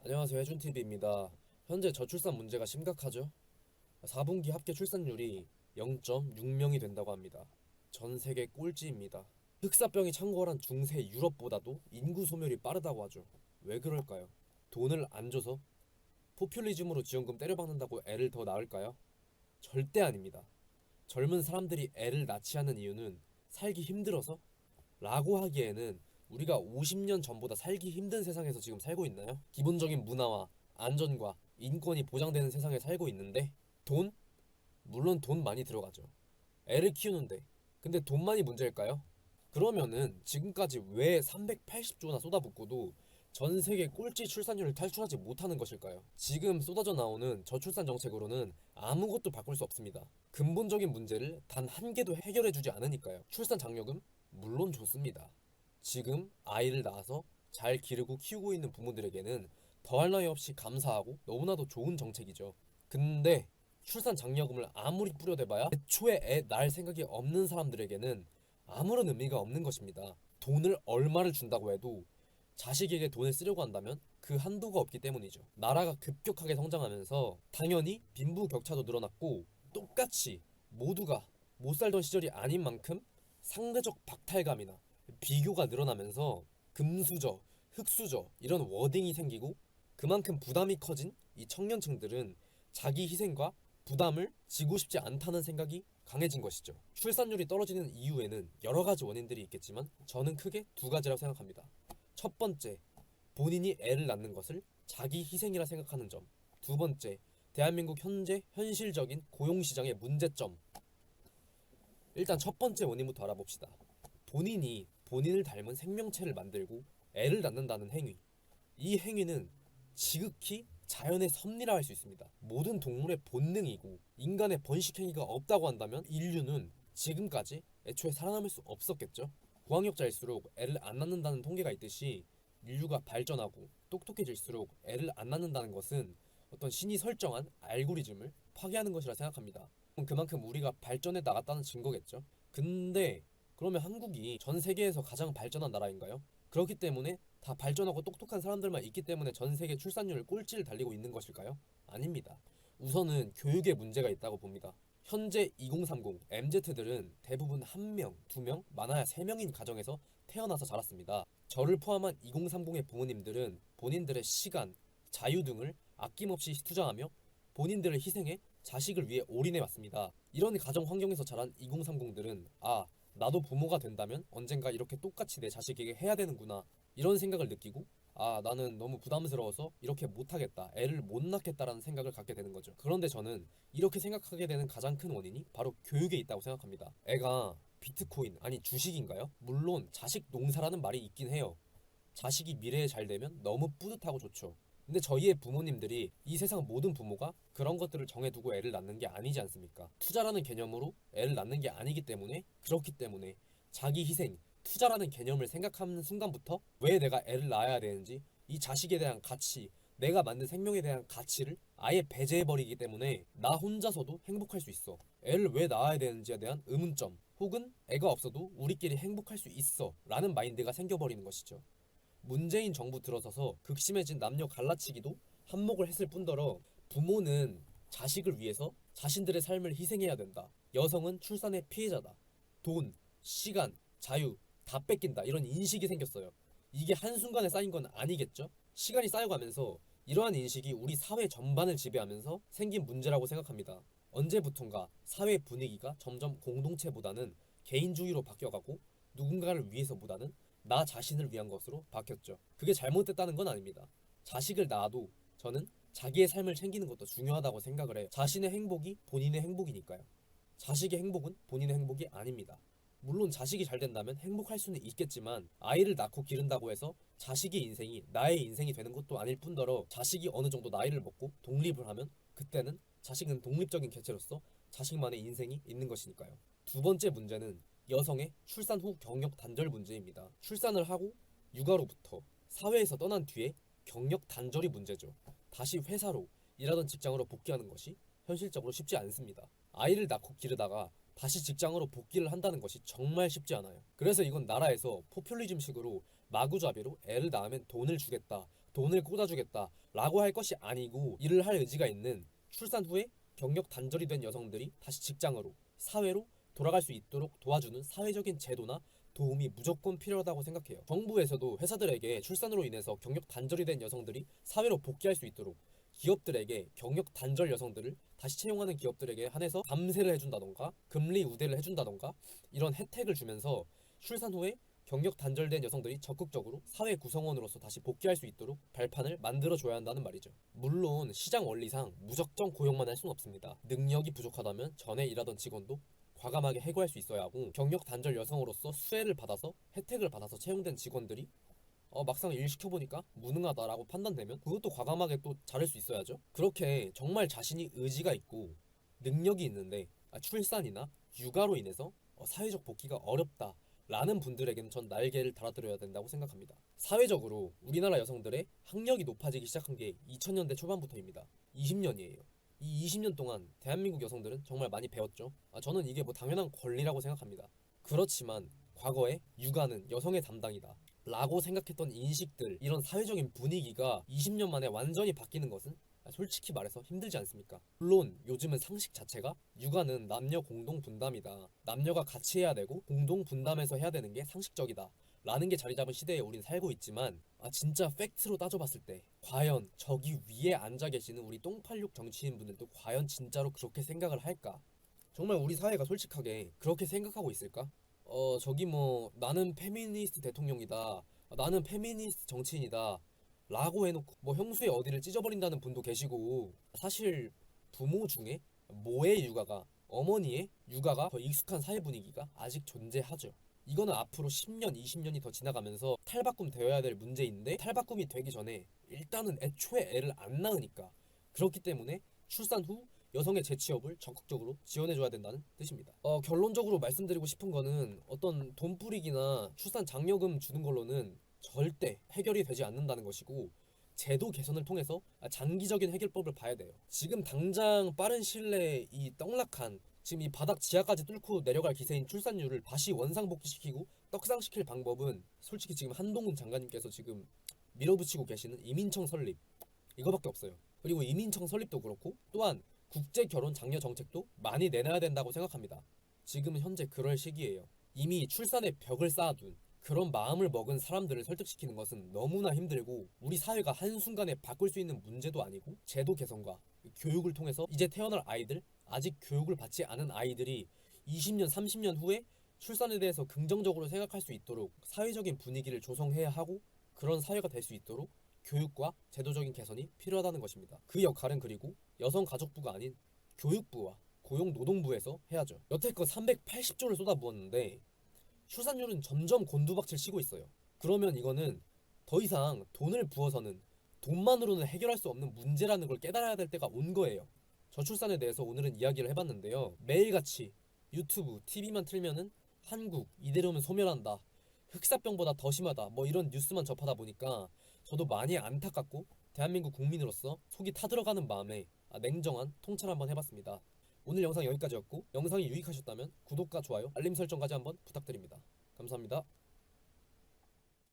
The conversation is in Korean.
안녕하세요, 해준TV입니다. 현재 저출산 문제가 심각하죠? 4분기 합계 출산율이 0.6명이 된다고 합니다. 전 세계 꼴찌입니다. 흑사병이 창궐한 중세 유럽보다도 인구 소멸이 빠르다고 하죠. 왜 그럴까요? 돈을 안 줘서? 포퓰리즘으로 지원금 때려박는다고 애를 더 낳을까요? 절대 아닙니다. 젊은 사람들이 애를 낳지 않는 이유는 살기 힘들어서? 라고 하기에는 우리가 50년 전보다 살기 힘든 세상에서 지금 살고 있나요? 기본적인 문화와 안전과 인권이 보장되는 세상에 살고 있는데 돈? 물론 돈 많이 들어가죠. 애를 키우는데. 근데 돈만이 문제일까요? 그러면은 지금까지 왜 380조나 쏟아붓고도 전 세계 꼴찌 출산율을 탈출하지 못하는 것일까요? 지금 쏟아져 나오는 저출산 정책으로는 아무것도 바꿀 수 없습니다. 근본적인 문제를 단 한 개도 해결해주지 않으니까요. 출산 장려금? 물론 좋습니다. 지금 아이를 낳아서 잘 기르고 키우고 있는 부모들에게는 더할 나위 없이 감사하고 너무나도 좋은 정책이죠. 근데 출산 장려금을 아무리 뿌려대봐야 애초에 애 낳을 생각이 없는 사람들에게는 아무런 의미가 없는 것입니다. 돈을 얼마를 준다고 해도 자식에게 돈을 쓰려고 한다면 그 한도가 없기 때문이죠. 나라가 급격하게 성장하면서 당연히 빈부격차도 늘어났고 똑같이 모두가 못 살던 시절이 아닌 만큼 상대적 박탈감이나 비교가 늘어나면서 금수저, 흑수저 이런 워딩이 생기고 그만큼 부담이 커진 이 청년층들은 자기 희생과 부담을 지고 싶지 않다는 생각이 강해진 것이죠. 출산율이 떨어지는 이유에는 여러 가지 원인들이 있겠지만 저는 크게 두 가지라고 생각합니다. 첫 번째, 본인이 애를 낳는 것을 자기 희생이라 생각하는 점. 두 번째, 대한민국 현재 현실적인 고용시장의 문제점. 일단 첫 번째 원인부터 알아봅시다. 본인이 본인을 닮은 생명체를 만들고 애를 낳는다는 행위. 이 행위는 지극히 자연의 섭리라 할 수 있습니다. 모든 동물의 본능이고 인간의 번식 행위가 없다고 한다면 인류는 지금까지 애초에 살아남을 수 없었겠죠. 고학력자일수록 애를 안 낳는다는 통계가 있듯이 인류가 발전하고 똑똑해질수록 애를 안 낳는다는 것은 어떤 신이 설정한 알고리즘을 파괴하는 것이라 생각합니다. 그만큼 우리가 발전해 나갔다는 증거겠죠. 근데 그러면 한국이 전 세계에서 가장 발전한 나라인가요? 그렇기 때문에 다 발전하고 똑똑한 사람들만 있기 때문에 전 세계 출산율 꼴찌를 달리고 있는 것일까요? 아닙니다. 우선은 교육에 문제가 있다고 봅니다. 현재 2030 MZ들은 대부분 1명, 2명, 많아야 3명인 가정에서 태어나서 자랐습니다. 저를 포함한 2030의 부모님들은 본인들의 시간, 자유 등을 아낌없이 투자하며 본인들을 희생해 자식을 위해 올인해 왔습니다. 이런 가정 환경에서 자란 2030들은 나도 부모가 된다면 언젠가 이렇게 똑같이 내 자식에게 해야 되는구나 이런 생각을 느끼고 나는 너무 부담스러워서 이렇게 못하겠다 애를 못 낳겠다라는 생각을 갖게 되는 거죠. 그런데 저는 이렇게 생각하게 되는 가장 큰 원인이 바로 교육에 있다고 생각합니다. 애가 비트코인 아니 주식인가요? 물론 자식 농사라는 말이 있긴 해요. 자식이 미래에 잘 되면 너무 뿌듯하고 좋죠. 근데 저희의 부모님들이 이 세상 모든 부모가 그런 것들을 정해두고 애를 낳는 게 아니지 않습니까? 투자라는 개념으로 애를 낳는 게 아니기 때문에 그렇기 때문에 자기 희생, 투자라는 개념을 생각하는 순간부터 왜 내가 애를 낳아야 되는지 이 자식에 대한 가치, 내가 만든 생명에 대한 가치를 아예 배제해버리기 때문에 나 혼자서도 행복할 수 있어. 애를 왜 낳아야 되는지에 대한 의문점 혹은 애가 없어도 우리끼리 행복할 수 있어 라는 마인드가 생겨버리는 것이죠. 문재인 정부 들어서서 극심해진 남녀 갈라치기도 한몫을 했을 뿐더러 부모는 자식을 위해서 자신들의 삶을 희생해야 된다. 여성은 출산의 피해자다. 돈, 시간, 자유 다 뺏긴다. 이런 인식이 생겼어요. 이게 한순간에 쌓인 건 아니겠죠? 시간이 쌓여가면서 이러한 인식이 우리 사회 전반을 지배하면서 생긴 문제라고 생각합니다. 언제부턴가 사회 분위기가 점점 공동체보다는 개인주의로 바뀌어가고 누군가를 위해서보다는 나 자신을 위한 것으로 바뀌었죠. 그게 잘못됐다는 건 아닙니다. 자식을 낳아도 저는 자기의 삶을 챙기는 것도 중요하다고 생각을 해요. 자신의 행복이 본인의 행복이니까요. 자식의 행복은 본인의 행복이 아닙니다. 물론 자식이 잘 된다면 행복할 수는 있겠지만 아이를 낳고 기른다고 해서 자식의 인생이 나의 인생이 되는 것도 아닐 뿐더러 자식이 어느 정도 나이를 먹고 독립을 하면 그때는 자식은 독립적인 개체로서 자식만의 인생이 있는 것이니까요. 두 번째 문제는 여성의 출산 후 경력 단절 문제입니다. 출산을 하고 육아로부터 사회에서 떠난 뒤에 경력 단절이 문제죠. 다시 회사로 일하던 직장으로 복귀하는 것이 현실적으로 쉽지 않습니다. 아이를 낳고 기르다가 다시 직장으로 복귀를 한다는 것이 정말 쉽지 않아요. 그래서 이건 나라에서 포퓰리즘식으로 마구잡이로 애를 낳으면 돈을 주겠다 돈을 꽂아주겠다 라고 할 것이 아니고, 일을 할 의지가 있는 출산 후에 경력 단절이 된 여성들이 다시 직장으로, 사회로 돌아갈 수 있도록 도와주는 사회적인 제도나 도움이 무조건 필요하다고 생각해요. 정부에서도 회사들에게 출산으로 인해서 경력 단절이 된 여성들이 사회로 복귀할 수 있도록, 기업들에게 경력 단절 여성들을 다시 채용하는 기업들에게 한해서 감세를 해준다던가 금리 우대를 해준다던가 이런 혜택을 주면서 출산 후에 경력 단절된 여성들이 적극적으로 사회 구성원으로서 다시 복귀할 수 있도록 발판을 만들어줘야 한다는 말이죠. 물론 시장 원리상 무작정 고용만 할 수는 없습니다. 능력이 부족하다면 전에 일하던 직원도 과감하게 해고할 수 있어야 하고, 경력 단절 여성으로서 수혜를 받아서 혜택을 받아서 채용된 직원들이 막상 일 시켜보니까 무능하다라고 판단되면 그것도 과감하게 또 자를 수 있어야죠. 그렇게 정말 자신이 의지가 있고 능력이 있는데 출산이나 육아로 인해서 사회적 복귀가 어렵다 라는 분들에게는 전 날개를 달아드려야 된다고 생각합니다. 사회적으로 우리나라 여성들의 학력이 높아지기 시작한 게 2000년대 초반부터입니다. 20년이에요. 이 20년 동안 대한민국 여성들은 정말 많이 배웠죠. 저는 이게 뭐 당연한 권리라고 생각합니다. 그렇지만 과거에 육아는 여성의 담당이다 라고 생각했던 인식들, 이런 사회적인 분위기가 20년 만에 완전히 바뀌는 것은 솔직히 말해서 힘들지 않습니까? 물론 요즘은 상식 자체가 육아는 남녀 공동 분담이다, 남녀가 같이 해야 되고 공동 분담해서 해야 되는 게 상식적이다 라는 게 자리 잡은 시대에 우린 살고 있지만, 진짜 팩트로 따져봤을 때 과연 저기 위에 앉아 계시는 우리 똥팔육 정치인분들도 과연 진짜로 그렇게 생각을 할까? 정말 우리 사회가 솔직하게 그렇게 생각하고 있을까? 저기 뭐 나는 페미니스트 대통령이다, 나는 페미니스트 정치인이다 라고 해놓고 뭐 형수의 어디를 찢어버린다는 분도 계시고, 사실 부모 중에 모의 육아가, 어머니의 육아가 더 익숙한 사회 분위기가 아직 존재하죠. 이거는 앞으로 10년, 20년이 더 지나가면서 탈바꿈 되어야 될 문제인데, 탈바꿈이 되기 전에 일단은 애초에 애를 안 낳으니까, 그렇기 때문에 출산 후 여성의 재취업을 적극적으로 지원해줘야 된다는 뜻입니다. 결론적으로 말씀드리고 싶은 거는, 어떤 돈 뿌리기나 출산 장려금 주는 걸로는 절대 해결이 되지 않는다는 것이고, 제도 개선을 통해서 장기적인 해결법을 봐야 돼요. 지금 당장 빠른 시일 내에 이 떡락한, 지금 이 바닥 지하까지 뚫고 내려갈 기세인 출산율을 다시 원상복귀시키고 떡상시킬 방법은 솔직히 지금 한동훈 장관님께서 지금 밀어붙이고 계시는 이민청 설립, 이거밖에 없어요. 그리고 이민청 설립도 그렇고, 또한 국제 결혼 장려 정책도 많이 내놔야 된다고 생각합니다. 지금은 현재 그럴 시기예요. 이미 출산의 벽을 쌓아둔 그런 마음을 먹은 사람들을 설득시키는 것은 너무나 힘들고, 우리 사회가 한순간에 바꿀 수 있는 문제도 아니고, 제도 개선과 교육을 통해서 이제 태어날 아이들, 아직 교육을 받지 않은 아이들이 20년, 30년 후에 출산에 대해서 긍정적으로 생각할 수 있도록 사회적인 분위기를 조성해야 하고, 그런 사회가 될 수 있도록 교육과 제도적인 개선이 필요하다는 것입니다. 그 역할은 그리고 여성가족부가 아닌 교육부와 고용노동부에서 해야죠. 여태껏 380조를 쏟아부었는데 출산율은 점점 곤두박질 치고 있어요. 그러면 이거는 더 이상 돈을 부어서는, 돈만으로는 해결할 수 없는 문제라는 걸 깨달아야 될 때가 온 거예요. 저출산에 대해서 오늘은 이야기를 해봤는데요. 매일같이 유튜브, TV만 틀면은 한국 이대로면 소멸한다, 흑사병보다 더 심하다, 뭐 이런 뉴스만 접하다 보니까 저도 많이 안타깝고 대한민국 국민으로서 속이 타들어가는 마음에 냉정한 통찰 한번 해봤습니다. 오늘 영상 여기까지였고, 영상이 유익하셨다면 구독과 좋아요, 알림 설정까지 한번 부탁드립니다. 감사합니다.